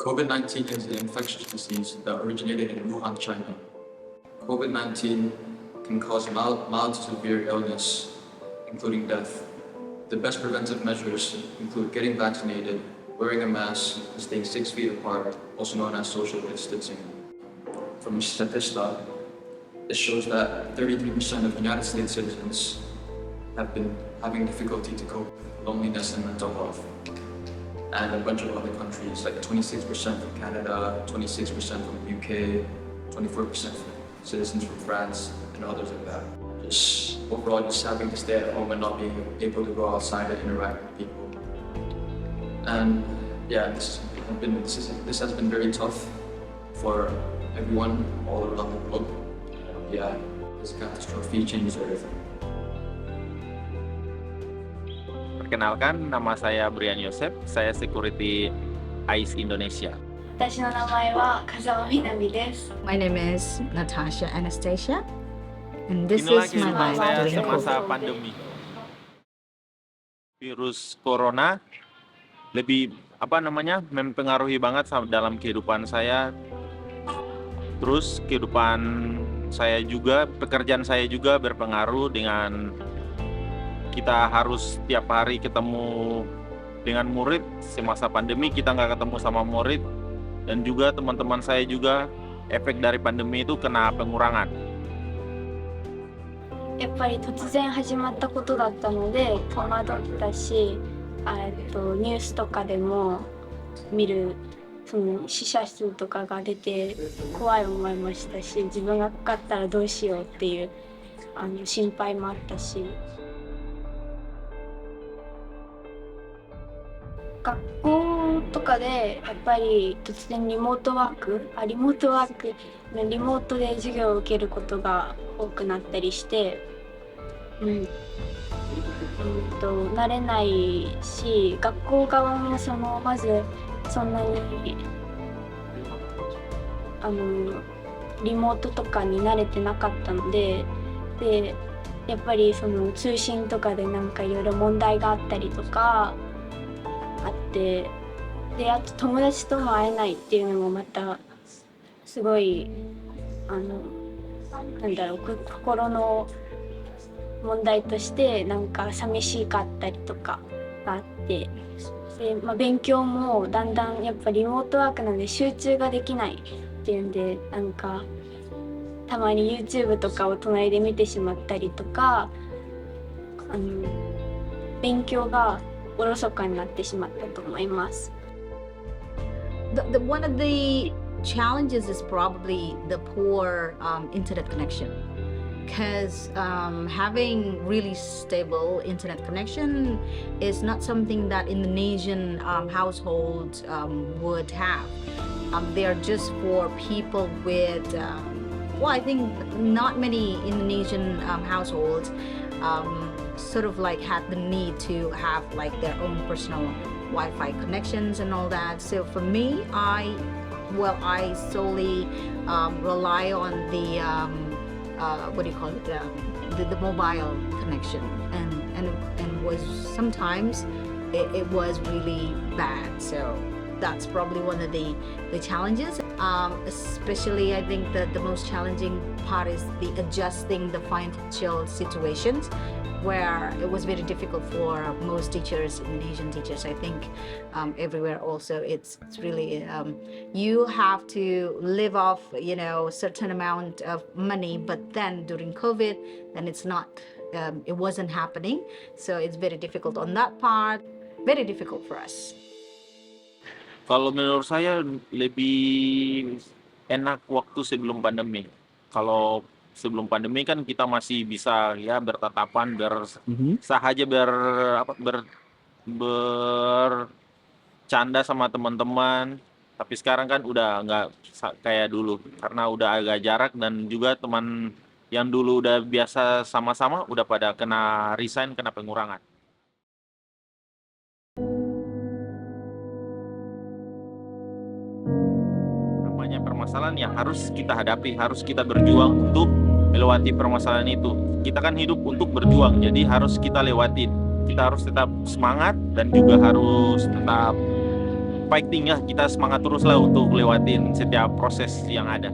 COVID-19 is an infectious disease that originated in Wuhan, China. COVID-19 can cause mild to severe illness, including death. The best preventive measures include getting vaccinated, wearing a mask, and staying 6 feet apart, also known as social distancing. From Statista, it shows that 33% of United States citizens have been having difficulty to cope with loneliness and mental health. And a bunch of other countries, like 26% from Canada, 26% from the UK, 24% from citizens from France, and others like that. Just overall, just having to stay at home and not being able to go outside and interact with people. And yeah, this has been very tough for everyone all around the world. Yeah, this catastrophe changes everything. Perkenalkan, nama saya Brian Yosef, saya security ICE Indonesia. 私の名前は風間みなみです。 My name is Natasha Anastasia, and this Inilah is my kehidupan life saya during semasa COVID. pandemi. Virus corona lebih mempengaruhi banget dalam kehidupan saya. Terus kehidupan saya juga, pekerjaan saya juga berpengaruh dengan kita harus tiap hari ketemu dengan murid. Semasa pandemi kita nggak ketemu sama murid, dan juga teman-teman saya juga efek dari pandemi itu kena pengurangan. やっぱり突然始まったことだったので戸惑ったし、ニュースとかでも見るその死者数とかが出て怖い思いもしたし、自分がかかったらどうしようっていう心配もあったし。学校とかでやっぱり突然リモートで授業を受けることが多くなったりして、慣れないし、学校側もまずそんなにリモートとかに慣れてなかったので、やっぱり通信とかでなんかいろいろ問題があったりとかあって、であと友達とも会えないっていうのもまたすごい心の問題としてなんか寂しかったりとかがあって、で、勉強もだんだんやっぱリモートワークなので集中ができないっていうんで、なんかたまに YouTube とかを隣で見てしまったりとか、勉強がおろそかになってしまったと思います。One of the challenges is probably the poor internet connection, because having really stable internet connection is not something that Indonesian households would have. They are just for people with, I think not many Indonesian households sort of like had the need to have like their own personal Wi-Fi connections and all that. So for me, I solely rely on the the mobile connection, and was sometimes it was really bad. So that's probably one of the challenges. Especially, I think that the most challenging part is the adjusting the financial situations, where it was very difficult for most teachers, Indonesian teachers. I think everywhere also it's really you have to live off certain amount of money, but then during COVID, then it's not, it wasn't happening. So it's very difficult on that part. Very difficult for us. Kalau menurut saya lebih enak waktu sebelum pandemi. Kalau sebelum pandemi kan kita masih bisa ya bertatapan, sahaja bercanda sama teman-teman. Tapi sekarang kan udah nggak kayak dulu, karena udah agak jarak, dan juga teman yang dulu udah biasa sama-sama udah pada kena resign, kena pengurangan. Permasalahan yang harus kita hadapi, harus kita berjuang untuk melewati permasalahan itu. Kita kan hidup untuk berjuang, jadi harus kita lewatin. Kita harus tetap semangat dan juga harus tetap fighting ya, kita semangat terus lah untuk lewatin setiap proses yang ada.